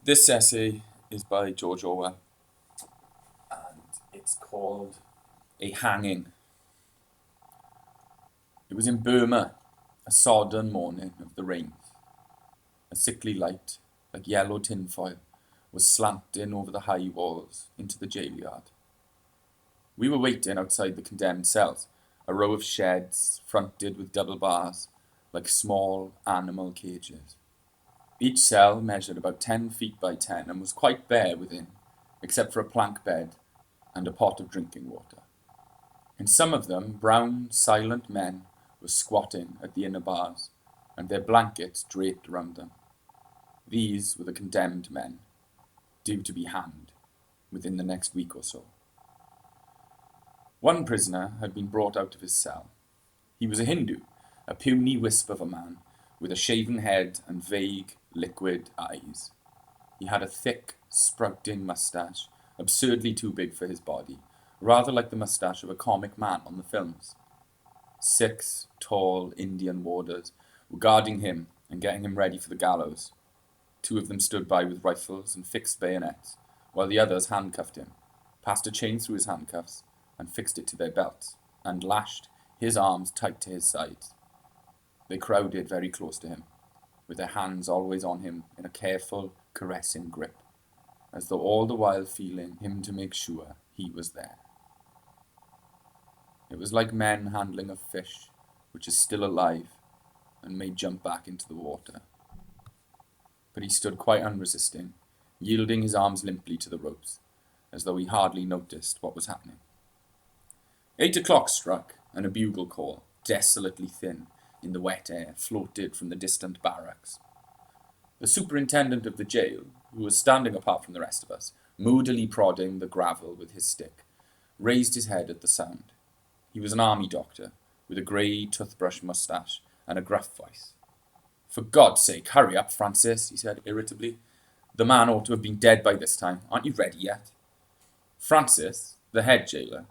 This essay is by George Orwell, and it's called A Hanging. It was in Burma, a sodden morning of the rains. A sickly light, like yellow tinfoil, was slanting over the high walls into the jail yard. We were waiting outside the condemned cells, a row of sheds fronted with double bars, like small animal cages. Each cell measured about 10 feet by 10 and was quite bare within, except for a plank bed and a pot of drinking water. In some of them, brown, silent men were squatting at the inner bars, and their blankets draped around them. These were the condemned men, due to be hanged within the next week or so. One prisoner had been brought out of his cell. He was a Hindu, a puny wisp of a man, with a shaven head and vague, liquid eyes. He had a thick, sprouting moustache, absurdly too big for his body, rather like the moustache of a comic man on the films. 6 tall Indian warders were guarding him and getting him ready for the gallows. 2 of them stood by with rifles and fixed bayonets, while the others handcuffed him, passed a chain through his handcuffs, and fixed it to their belts, and lashed his arms tight to his sides. They crowded very close to him, with their hands always on him in a careful, caressing grip, as though all the while feeling him to make sure he was there. It was like men handling a fish which is still alive and may jump back into the water. But he stood quite unresisting, yielding his arms limply to the ropes, as though he hardly noticed what was happening. 8 o'clock struck, and a bugle call, desolately thin, in the wet air, floated from the distant barracks. The superintendent of the jail, who was standing apart from the rest of us, moodily prodding the gravel with his stick, raised his head at the sound. He was an army doctor, with a grey toothbrush moustache and a gruff voice. "For God's sake, hurry up, Francis," he said irritably. "The man ought to have been dead by this time. Aren't you ready yet?" Francis, the head jailer,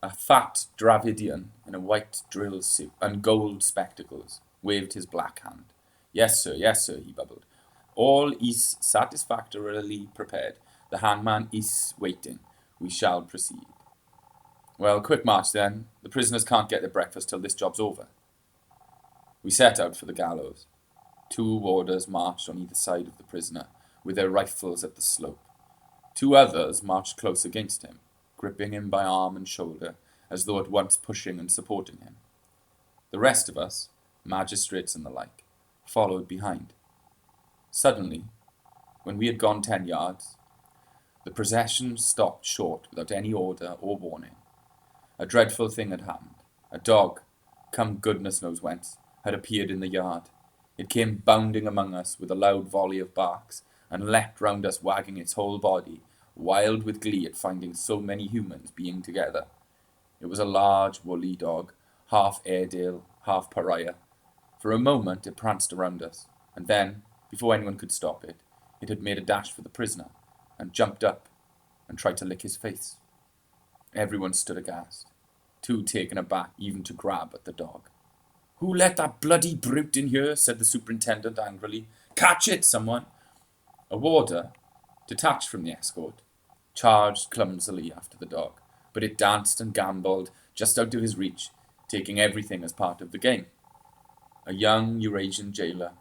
a fat Dravidian in a white drill suit and gold spectacles, waved his black hand. Yes, sir, he bubbled. "All is satisfactorily prepared. The hangman is waiting. We shall proceed." "Well, quick march then. The prisoners can't get their breakfast till this job's over." We set out for the gallows. 2 warders marched on either side of the prisoner, with their rifles at the slope. 2 others marched close against him, gripping him by arm and shoulder, as though at once pushing and supporting him. The rest of us, magistrates and the like, followed behind. Suddenly, when we had gone 10 yards, the procession stopped short without any order or warning. A dreadful thing had happened. A dog, come goodness knows whence, had appeared in the yard. It came bounding among us with a loud volley of barks, and leapt round us wagging its whole body, wild with glee at finding so many humans being together. It was a large, woolly dog, half Airedale, half pariah. For a moment it pranced around us, and then, before anyone could stop it, it had made a dash for the prisoner, and jumped up, and tried to lick his face. Everyone stood aghast, too taken aback even to grab at the dog. "Who let that bloody brute in here?" said the superintendent angrily. "Catch it, someone!" A warder, detached from the escort, charged clumsily after the dog, but it danced and gambolled just out of his reach, taking everything as part of the game. A young Eurasian jailer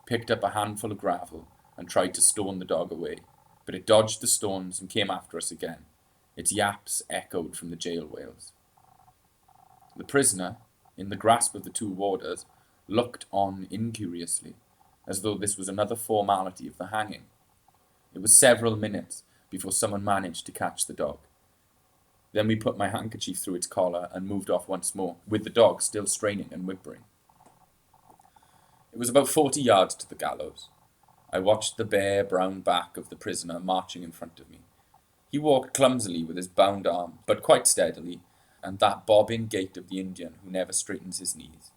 picked up a handful of gravel and tried to stone the dog away, but it dodged the stones and came after us again. Its yaps echoed from the jail wails. The prisoner, in the grasp of the 2 warders, looked on incuriously, as though this was another formality of the hanging. It was several minutes before someone managed to catch the dog. Then we put my handkerchief through its collar and moved off once more, with the dog still straining and whimpering. It was about 40 yards to the gallows. I watched the bare brown back of the prisoner marching in front of me. He walked clumsily with his bound arm, but quite steadily, and that bobbing gait of the Indian who never straightens his knees.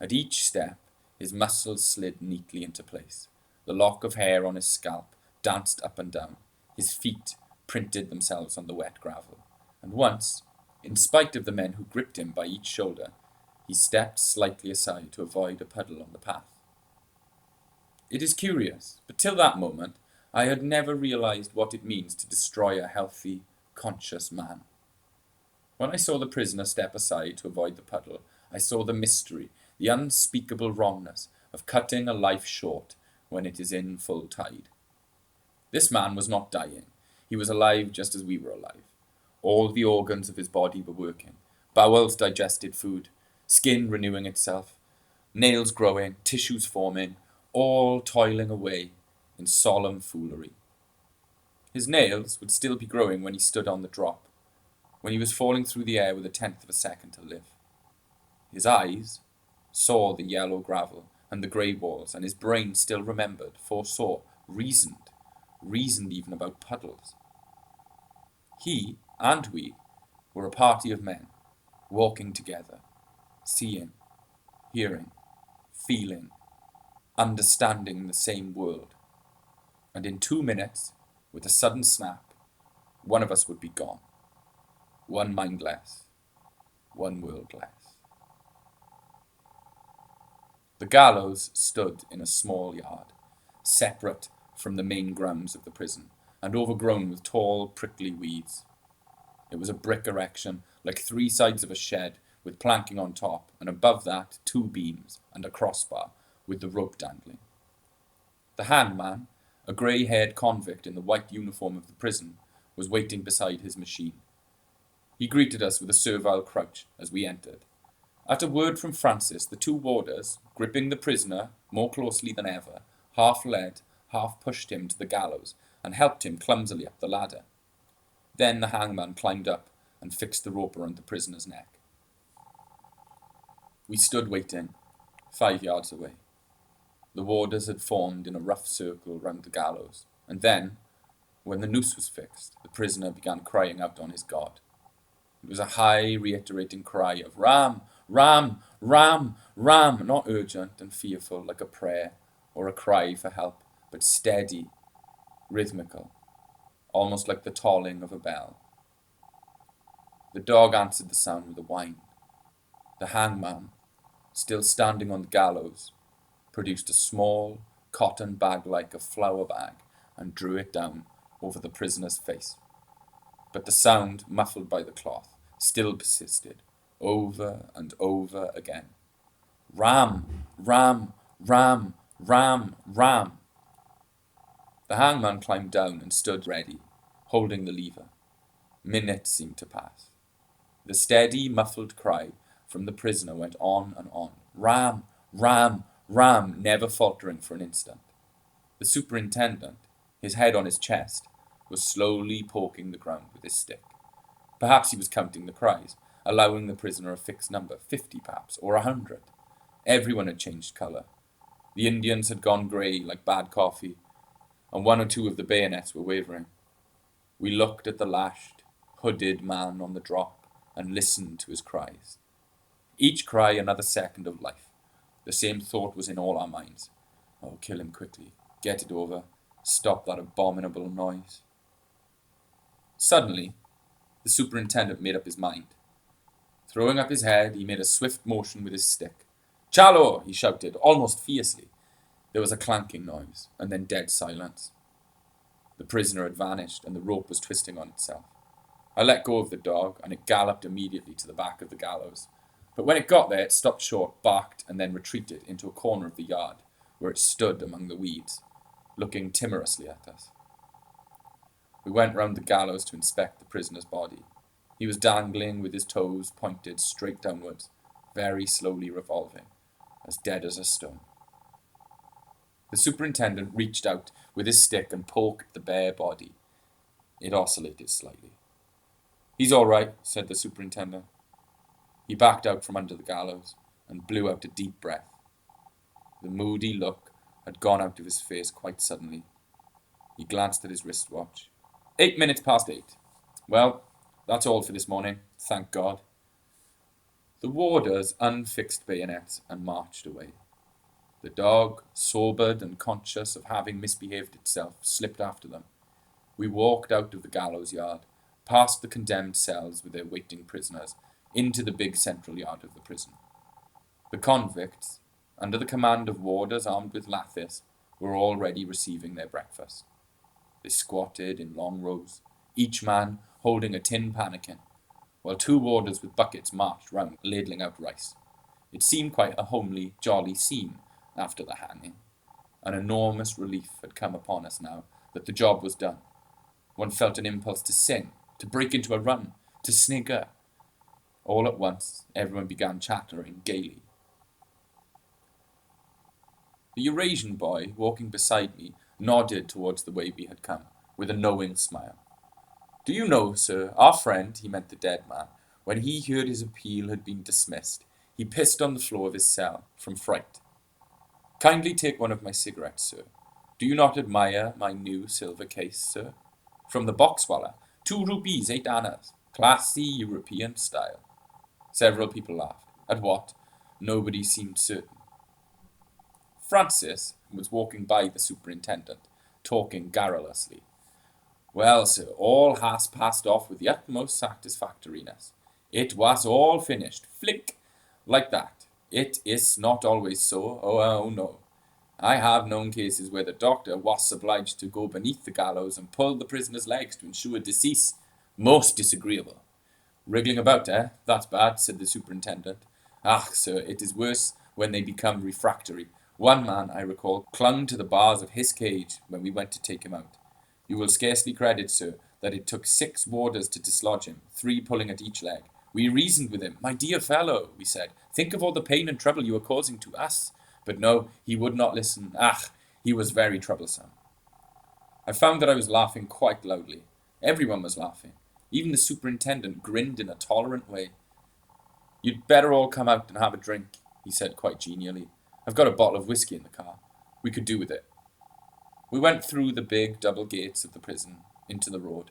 At each step, his muscles slid neatly into place. The lock of hair on his scalp danced up and down. His feet printed themselves on the wet gravel. And once, in spite of the men who gripped him by each shoulder, he stepped slightly aside to avoid a puddle on the path. It is curious, but till that moment I had never realized what it means to destroy a healthy, conscious man. When I saw the prisoner step aside to avoid the puddle, I saw the mystery, the unspeakable wrongness of cutting a life short when it is in full tide. This man was not dying. He was alive just as we were alive. All the organs of his body were working. Bowels digested food, skin renewing itself, nails growing, tissues forming, all toiling away in solemn foolery. His nails would still be growing when he stood on the drop, when he was falling through the air with a tenth of a second to live. His eyes saw the yellow gravel and the grey walls, and his brain still remembered, foresaw, reasoned even about puddles. He and we were a party of men, walking together, seeing, hearing, feeling, understanding the same world. And in 2 minutes, with a sudden snap, one of us would be gone. One mind less, one world less. The gallows stood in a small yard, separate from the main grounds of the prison, and overgrown with tall, prickly weeds. It was a brick erection, like 3 sides of a shed, with planking on top, and above that 2 beams and a crossbar, with the rope dangling. The hangman, a grey-haired convict in the white uniform of the prison, was waiting beside his machine. He greeted us with a servile crouch as we entered. At a word from Francis, the 2 warders, gripping the prisoner more closely than ever, half led, half pushed him to the gallows and helped him clumsily up the ladder. Then the hangman climbed up and fixed the rope around the prisoner's neck. We stood waiting, 5 yards away. The warders had formed in a rough circle round the gallows, and then, when the noose was fixed, the prisoner began crying out on his God. It was a high, reiterating cry of Ram, Ram, Ram, Ram, not urgent and fearful like a prayer or a cry for help, but steady, rhythmical, almost like the tolling of a bell. The dog answered the sound with a whine. The hangman, still standing on the gallows, produced a small, cotton bag like a flour bag and drew it down over the prisoner's face. But the sound, muffled by the cloth, still persisted, over and over again. Ram, Ram, Ram, Ram, Ram. The hangman climbed down and stood ready, holding the lever. Minutes seemed to pass. The steady, muffled cry from the prisoner went on and on. Ram, Ram, Ram, never faltering for an instant. The superintendent, his head on his chest, was slowly poking the ground with his stick. Perhaps he was counting the cries, allowing the prisoner a fixed number, 50 perhaps, or 100. Everyone had changed colour. The Indians had gone grey like bad coffee, and 1 or 2 of the bayonets were wavering. We looked at the lashed, hooded man on the drop and listened to his cries. Each cry another second of life. The same thought was in all our minds. Oh, kill him quickly. Get it over. Stop that abominable noise. Suddenly, the superintendent made up his mind. Throwing up his head, he made a swift motion with his stick. Chalo! He shouted, almost fiercely. There was a clanking noise, and then dead silence. The prisoner had vanished, and the rope was twisting on itself. I let go of the dog, and it galloped immediately to the back of the gallows. But when it got there, it stopped short, barked, and then retreated into a corner of the yard, where it stood among the weeds, looking timorously at us. We went round the gallows to inspect the prisoner's body. He was dangling with his toes pointed straight downwards, very slowly revolving, as dead as a stone. The superintendent reached out with his stick and poked the bare body. It oscillated slightly. He's all right, said the superintendent. He backed out from under the gallows and blew out a deep breath. The moody look had gone out of his face quite suddenly. He glanced at his wristwatch. 8 minutes past 8. Well, that's all for this morning, thank God. The warders unfixed bayonets and marched away. The dog, sobered and conscious of having misbehaved itself, slipped after them. We walked out of the gallows yard, past the condemned cells with their waiting prisoners, into the big central yard of the prison. The convicts, under the command of warders armed with lathis, were already receiving their breakfast. They squatted in long rows, each man holding a tin pannikin, while two warders with buckets marched round ladling out rice. It seemed quite a homely, jolly scene after the hanging. An enormous relief had come upon us now that the job was done. One felt an impulse to sing, to break into a run, to snigger. All at once, everyone began chattering gaily. The Eurasian boy, walking beside me, nodded towards the way we had come, with a knowing smile. Do you know, sir, our friend, he meant the dead man, when he heard his appeal had been dismissed, he pissed on the floor of his cell, from fright. Kindly take one of my cigarettes, sir. Do you not admire my new silver case, sir? From the boxwallah, 2 rupees, 8 annas, classy European style. Several people laughed. At what? Nobody seemed certain. Francis was walking by the superintendent, talking garrulously. Well, sir, all has passed off with the utmost satisfactoriness. It was all finished, flick, like that. It is not always so, oh no. I have known cases where the doctor was obliged to go beneath the gallows and pull the prisoner's legs to ensure decease. Most disagreeable. Wriggling about, eh? That's bad, said the superintendent. Ah, sir, it is worse when they become refractory. One man, I recall, clung to the bars of his cage when we went to take him out. You will scarcely credit, sir, that it took 6 warders to dislodge him, 3 pulling at each leg. We reasoned with him. My dear fellow, we said, think of all the pain and trouble you are causing to us. But no, he would not listen. He was very troublesome. I found that I was laughing quite loudly. Everyone was laughing. Even the superintendent grinned in a tolerant way. You'd better all come out and have a drink, he said quite genially. I've got a bottle of whiskey in the car. We could do with it. We went through the big double gates of the prison into the road.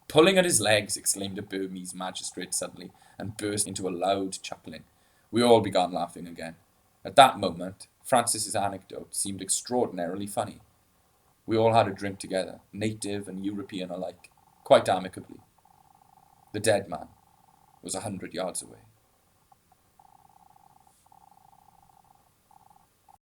Pulling at his legs, exclaimed a Burmese magistrate suddenly, and burst into a loud chuckling. We all began laughing again. At that moment, Francis's anecdote seemed extraordinarily funny. We all had a drink together, native and European alike, quite amicably. The dead man was 100 yards away.